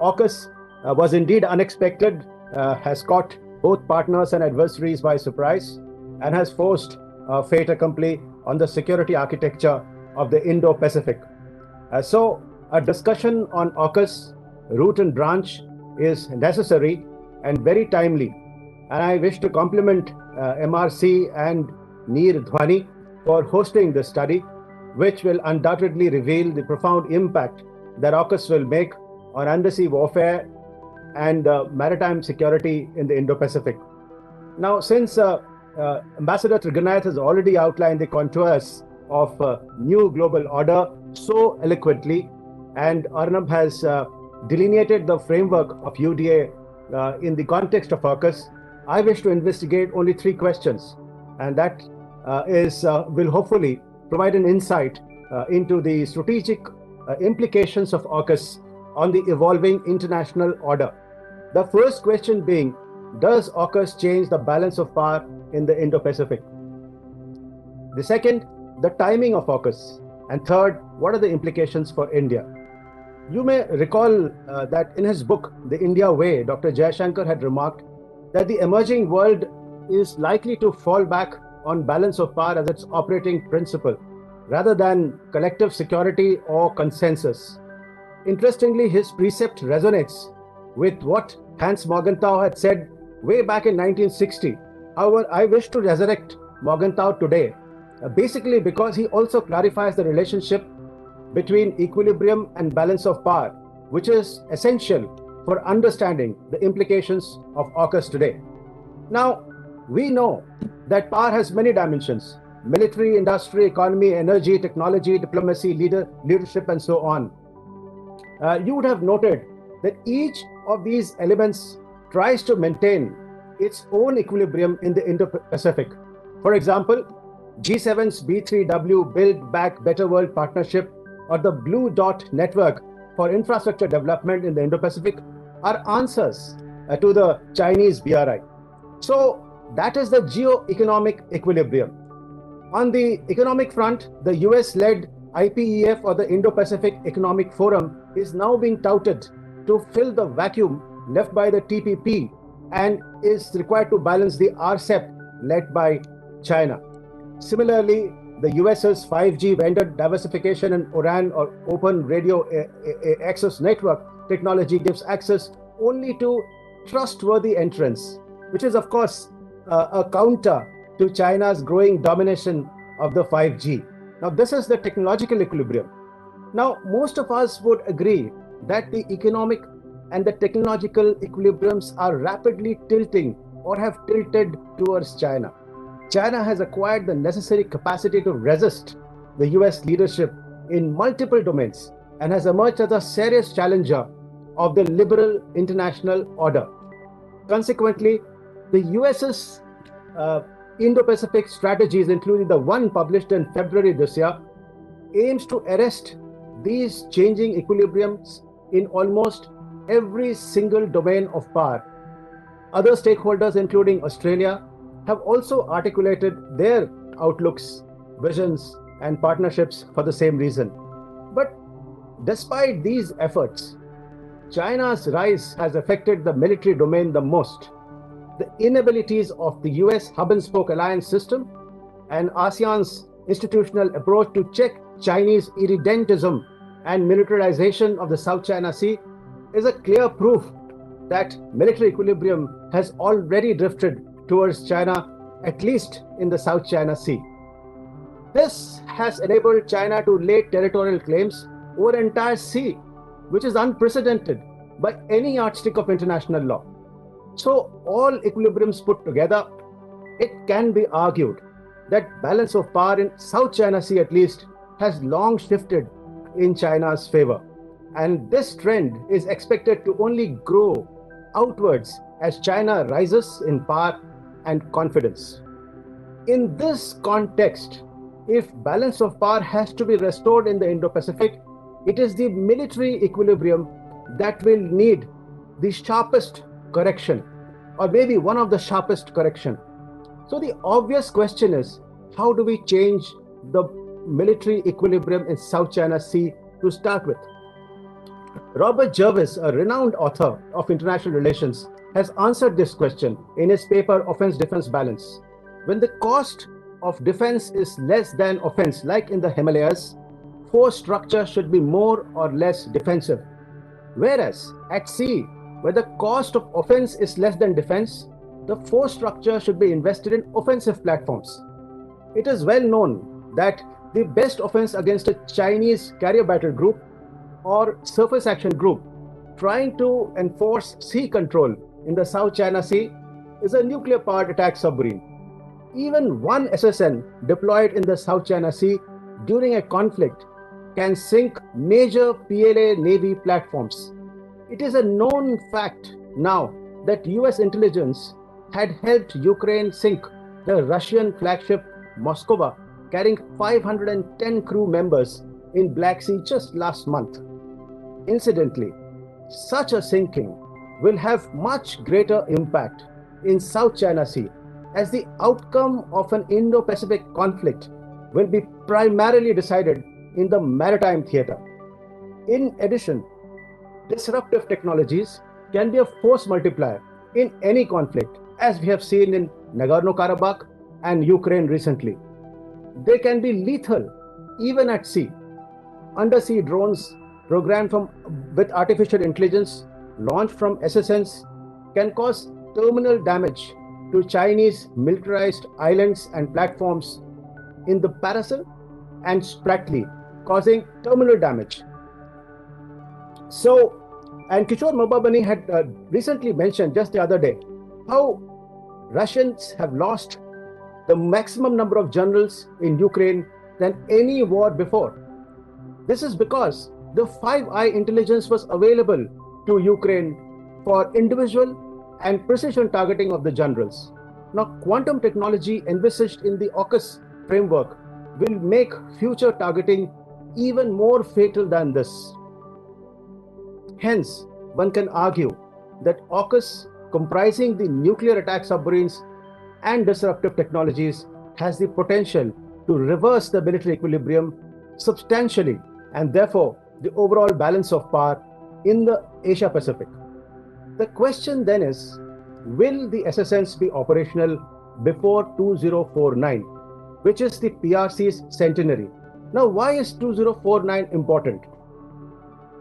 AUKUS was indeed unexpected, has caught both partners and adversaries by surprise, and has forced fait accompli on the security architecture of the Indo-Pacific. So a discussion on AUKUS, root and branch, is necessary and very timely. And I wish to compliment MRC and Neer Dhwani for hosting this study, which will undoubtedly reveal the profound impact that AUKUS will make on undersea warfare and maritime security in the Indo-Pacific. Now, since Ambassador Trigonath has already outlined the contours of new global order so eloquently, and Arnab has delineated the framework of UDA in the context of AUKUS, I wish to investigate only three questions, and that will hopefully provide an insight into the strategic implications of AUKUS on the evolving international order. The first question being, does AUKUS change the balance of power in the Indo-Pacific? The second, the timing of AUKUS. And third, what are the implications for India? You may recall that in his book, The India Way, Dr. Jayashankar had remarked that the emerging world is likely to fall back on balance of power as its operating principle, rather than collective security or consensus. Interestingly, his precept resonates with what Hans Morgenthau had said way back in 1960. However, I wish to resurrect Morgenthau today, basically because he also clarifies the relationship between equilibrium and balance of power, which is essential for understanding the implications of AUKUS today. Now, we know that power has many dimensions: military, industry, economy, energy, technology, diplomacy, leadership, and so on. You would have noted that each of these elements tries to maintain its own equilibrium in the Indo-Pacific. For example, G7's B3W Build Back Better World Partnership or the Blue Dot Network for Infrastructure Development in the Indo-Pacific are answers to the Chinese BRI. So that is the geo-economic equilibrium. On the economic front, the US-led IPEF or the Indo-Pacific Economic Forum is now being touted to fill the vacuum left by the TPP and is required to balance the RCEP led by China. Similarly, the US's 5G vendor diversification and ORAN or Open Radio Access Network technology gives access only to trustworthy entrants, which is of course a counter to China's growing domination of the 5G. Now, this is the technological equilibrium. Now, most of us would agree that the economic and the technological equilibriums are rapidly tilting or have tilted towards China. China has acquired the necessary capacity to resist the US leadership in multiple domains and has emerged as a serious challenger of the liberal international order. Consequently, the US's Indo-Pacific strategies, including the one published in February this year, aims to arrest these changing equilibriums in almost every single domain of power. Other stakeholders, including Australia, have also articulated their outlooks, visions, and partnerships for the same reason. But despite these efforts, China's rise has affected the military domain the most. The inabilities of the US hub-and-spoke alliance system and ASEAN's institutional approach to check Chinese irredentism and militarization of the South China Sea is a clear proof that military equilibrium has already drifted towards China, at least in the South China Sea. This has enabled China to lay territorial claims over an entire sea, which is unprecedented by any yardstick of international law. So, all equilibriums put together, it can be argued that balance of power in South China Sea at least has long shifted in China's favor. And this trend is expected to only grow outwards as China rises in power and confidence. In this context, if balance of power has to be restored in the Indo-Pacific, it is the military equilibrium that will need the sharpest correction, or maybe one of the sharpest correction. So the obvious question is, how do we change the military equilibrium in South China Sea to start with? Robert Jervis, a renowned author of international relations, has answered this question in his paper Offense-Defense Balance. When the cost of defense is less than offense, like in the Himalayas, force structure should be more or less defensive. Whereas at sea, where the cost of offense is less than defense, the force structure should be invested in offensive platforms. It is well known that the best offense against a Chinese carrier battle group or surface action group trying to enforce sea control in the South China Sea is a nuclear-powered attack submarine. Even one SSN deployed in the South China Sea during a conflict can sink major PLA Navy platforms. It is a known fact now that US intelligence had helped Ukraine sink the Russian flagship Moskva, carrying 510 crew members in Black Sea just last month. Incidentally, such a sinking will have much greater impact in South China Sea, as the outcome of an Indo-Pacific conflict will be primarily decided in the maritime theater. In addition, disruptive technologies can be a force multiplier in any conflict, as we have seen in Nagorno-Karabakh and Ukraine recently. They can be lethal even at sea. Undersea drones programmed with artificial intelligence launched from SSNs can cause terminal damage to Chinese militarized islands and platforms in the Paracel and Spratly, causing terminal damage. So, and Kishore Mahbubani had recently mentioned just the other day how Russians have lost the maximum number of generals in Ukraine than any war before. This is because the Five Eye intelligence was available to Ukraine for individual and precision targeting of the generals. Now, quantum technology envisaged in the AUKUS framework will make future targeting even more fatal than this. Hence, one can argue that AUKUS, comprising the nuclear attack submarines and disruptive technologies, has the potential to reverse the military equilibrium substantially, and therefore the overall balance of power in the Asia Pacific. The question then is, will the SSNs be operational before 2049, which is the PRC's centenary? Now, why is 2049 important?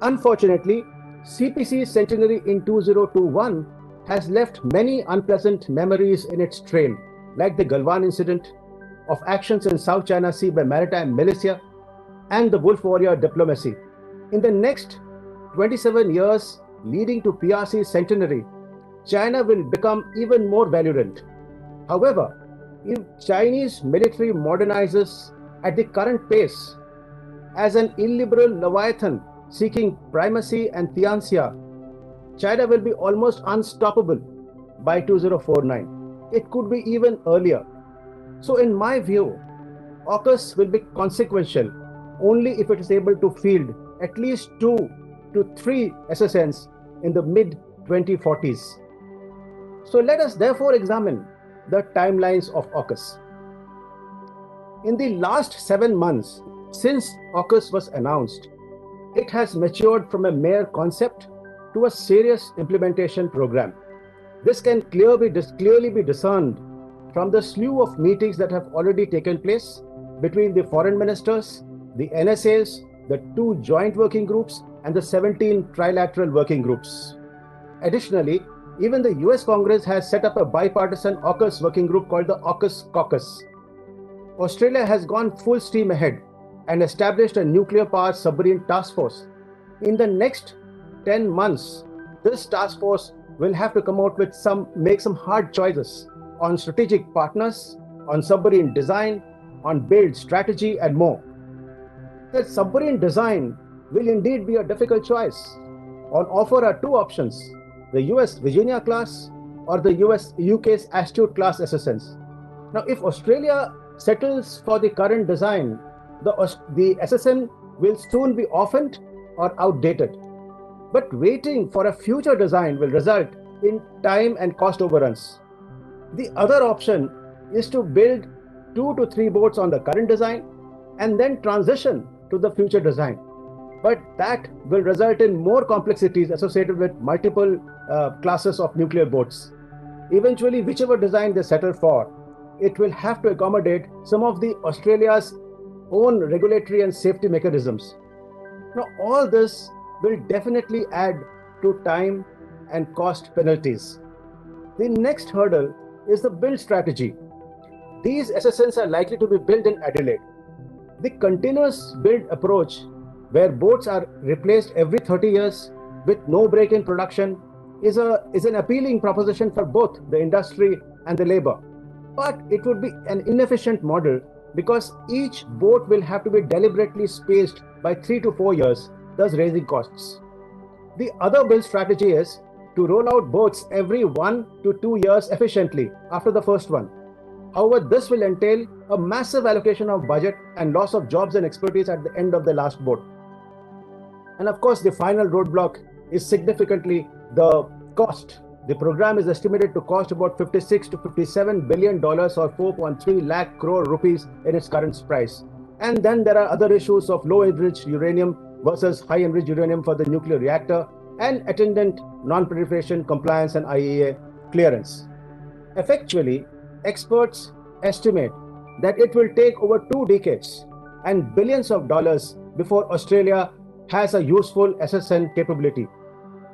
Unfortunately, CPC's centenary in 2021 has left many unpleasant memories in its trail, like the Galwan incident, of actions in South China Sea by maritime militia, and the Wolf Warrior diplomacy. In the next 27 years leading to PRC's centenary, China will become even more virulent. However, if Chinese military modernizes at the current pace as an illiberal leviathan seeking primacy and theansia, China will be almost unstoppable by 2049. It could be even earlier. So in my view, AUKUS will be consequential only if it is able to field at least 2 to 3 SSNs in the mid-2040s. So let us therefore examine the timelines of AUKUS. In the last 7 months since AUKUS was announced, it has matured from a mere concept to a serious implementation program. This can clearly be discerned from the slew of meetings that have already taken place between the foreign ministers, the NSAs, the 2 joint working groups, and the 17 trilateral working groups. Additionally, even the US Congress has set up a bipartisan AUKUS working group called the AUKUS Caucus. Australia has gone full steam ahead and established a nuclear-powered submarine task force. In the next 10 months, this task force will have to come out with make some hard choices on strategic partners, on submarine design, on build strategy, and more. The submarine design will indeed be a difficult choice. On offer are 2 options: the US Virginia class or the UK's Astute class SSNs. Now, if Australia settles for the current design, the SSN will soon be orphaned or outdated. But waiting for a future design will result in time and cost overruns. The other option is to build 2 to 3 boats on the current design and then transition to the future design. but that will result in more complexities associated with multiple classes of nuclear boats. Eventually, whichever design they settle for, it will have to accommodate some of the Australia's own regulatory and safety mechanisms. Now, all this will definitely add to time and cost penalties. The next hurdle is the build strategy. These SSNs are likely to be built in Adelaide. The continuous build approach, where boats are replaced every 30 years with no break in production, is an appealing proposition for both the industry and the labor. But it would be an inefficient model because each boat will have to be deliberately spaced by 3 to 4 years, thus raising costs. The other build strategy is to roll out boats every 1 to 2 years efficiently after the first one. However, this will entail a massive allocation of budget and loss of jobs and expertise at the end of the last boat. And of course, the final roadblock is significantly the cost. The program is estimated to cost about $56 to $57 billion or 4.3 lakh crore rupees in its current price. And then there are other issues of low enriched uranium versus high enriched uranium for the nuclear reactor and attendant non-proliferation compliance and IAEA clearance. Effectually, experts estimate that it will take over 2 decades and billions of dollars before Australia has a useful SSN capability.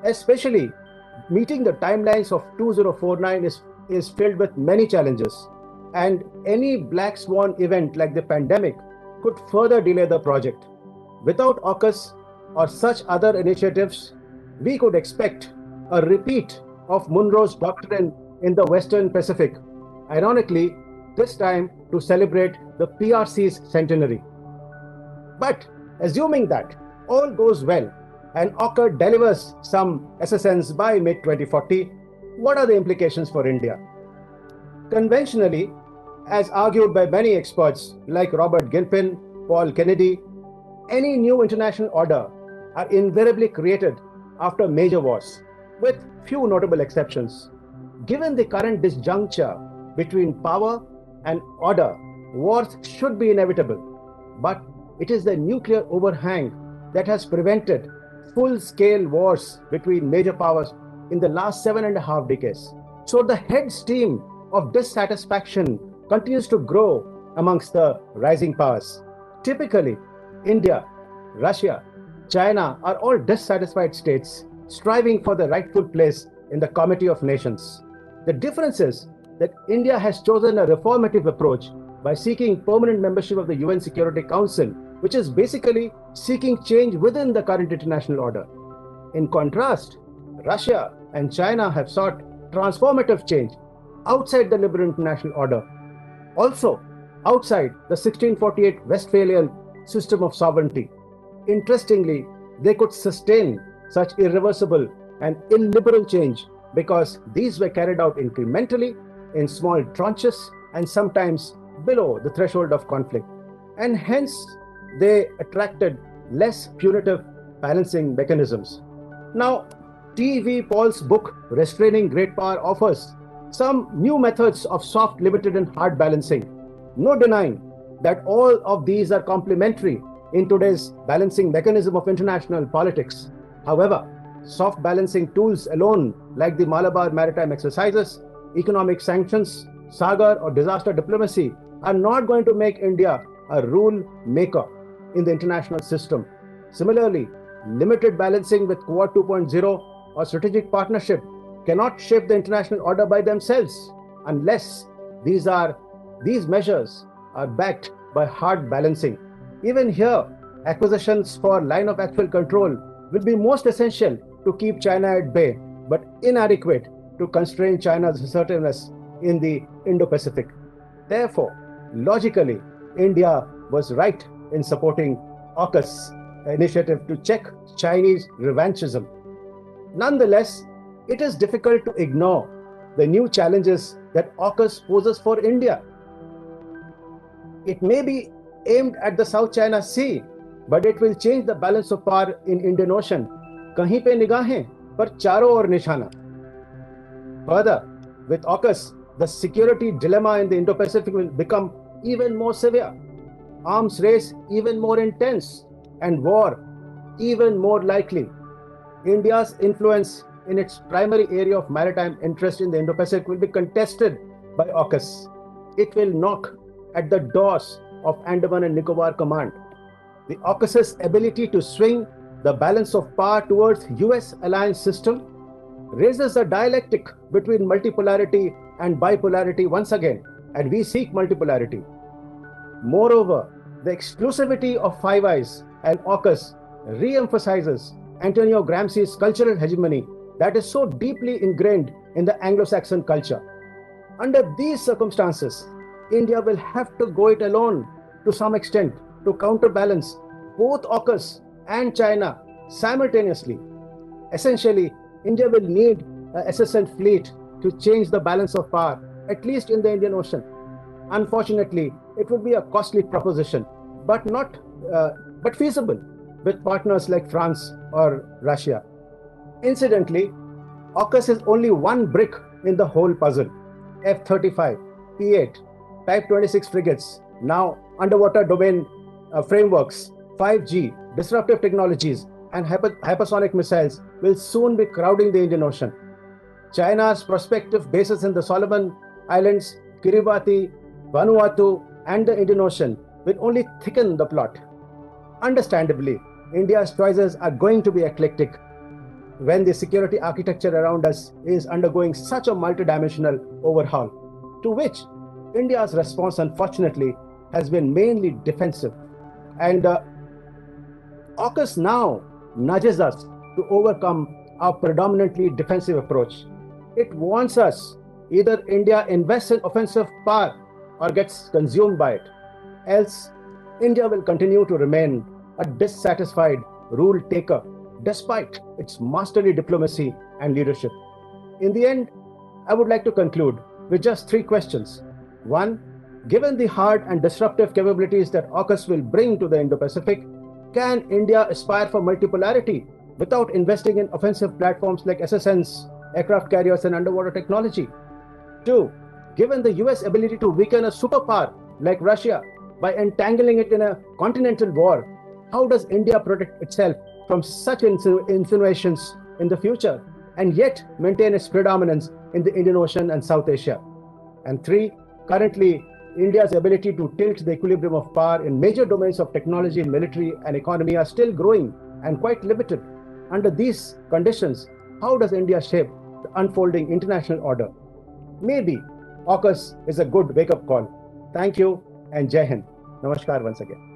Especially, meeting the timelines of 2049 is filled with many challenges, and any black swan event like the pandemic could further delay the project. Without AUKUS or such other initiatives, we could expect a repeat of Monroe's doctrine in the Western Pacific, ironically, this time to celebrate the PRC's centenary. But assuming that all goes well and AUKUS delivers some SSNs by mid-2040, what are the implications for India? Conventionally, as argued by many experts like Robert Gilpin, Paul Kennedy, any new international order are invariably created after major wars, with few notable exceptions. Given the current disjuncture between power and order, wars should be inevitable. But it is the nuclear overhang that has prevented full-scale wars between major powers in the last 7.5 decades. So the head steam of dissatisfaction continues to grow amongst the rising powers. Typically, India, Russia, China are all dissatisfied states striving for the rightful place in the Committee of Nations. The difference is that India has chosen a reformative approach by seeking permanent membership of the UN Security Council, which is basically seeking change within the current international order. In contrast, Russia and China have sought transformative change outside the liberal international order, also outside the 1648 Westphalian system of sovereignty. Interestingly, they could sustain such irreversible and illiberal change because these were carried out incrementally in small tranches and sometimes below the threshold of conflict, and hence they attracted less punitive balancing mechanisms. Now, T.V. Paul's book Restraining Great Power offers some new methods of soft, limited and hard balancing. No denying that all of these are complementary in today's balancing mechanism of international politics. However, soft balancing tools alone, like the Malabar maritime exercises, economic sanctions, Sagar or disaster diplomacy, are not going to make India a rule maker in the international system. Similarly, limited balancing with Quad 2.0 or strategic partnership cannot shape the international order by themselves unless these measures are backed by hard balancing. Even here, acquisitions for line of actual control will be most essential to keep China at bay, but inadequate to constrain China's assertiveness in the Indo-Pacific. Therefore, logically, India was right in supporting AUKUS initiative to check Chinese revanchism. Nonetheless, it is difficult to ignore the new challenges that AUKUS poses for India. It may be aimed at the South China Sea, but it will change the balance of power in Indian Ocean. Kahin pe nigahein, par charo aur nishana. Further, with AUKUS, the security dilemma in the Indo-Pacific will become even more severe, arms race even more intense, and war even more likely, India's influence in its primary area of maritime interest in the Indo-Pacific will be contested by AUKUS. It will knock at the doors of Andaman and Nicobar Command. The AUKUS's ability to swing the balance of power towards US alliance system raises a dialectic between multipolarity and bipolarity once again, and we seek multipolarity. Moreover, the exclusivity of Five Eyes and AUKUS re-emphasizes Antonio Gramsci's cultural hegemony that is so deeply ingrained in the Anglo-Saxon culture. Under these circumstances, India will have to go it alone to some extent to counterbalance both AUKUS and China simultaneously. Essentially, India will need a SSN fleet to change the balance of power, at least in the Indian Ocean. Unfortunately, it would be a costly proposition, but feasible with partners like France or Russia. Incidentally, AUKUS is only one brick in the whole puzzle. F-35, P-8, Type 26 frigates, now underwater domain frameworks, 5G, disruptive technologies, and hypersonic missiles will soon be crowding the Indian Ocean. China's prospective bases in the Solomon Islands, Kiribati, Vanuatu, and the Indian Ocean will only thicken the plot. Understandably, India's choices are going to be eclectic when the security architecture around us is undergoing such a multidimensional overhaul, to which India's response, unfortunately, has been mainly defensive. And AUKUS now nudges us to overcome our predominantly defensive approach. It wants us, either India invests in offensive power or gets consumed by it. Else, India will continue to remain a dissatisfied rule taker despite its masterly diplomacy and leadership. In the end, I would like to conclude with just 3 questions. 1, given the hard and disruptive capabilities that AUKUS will bring to the Indo-Pacific, can India aspire for multipolarity without investing in offensive platforms like SSNs, aircraft carriers, and underwater technology? 2, given the US ability to weaken a superpower like Russia by entangling it in a continental war, how does India protect itself from such insinuations in the future and yet maintain its predominance in the Indian Ocean and South Asia? And 3, currently, India's ability to tilt the equilibrium of power in major domains of technology, military, and economy are still growing and quite limited. Under these conditions, how does India shape the unfolding international order? Maybe AUKUS is a good wake-up call. Thank you and Jai Hind. Namaskar once again.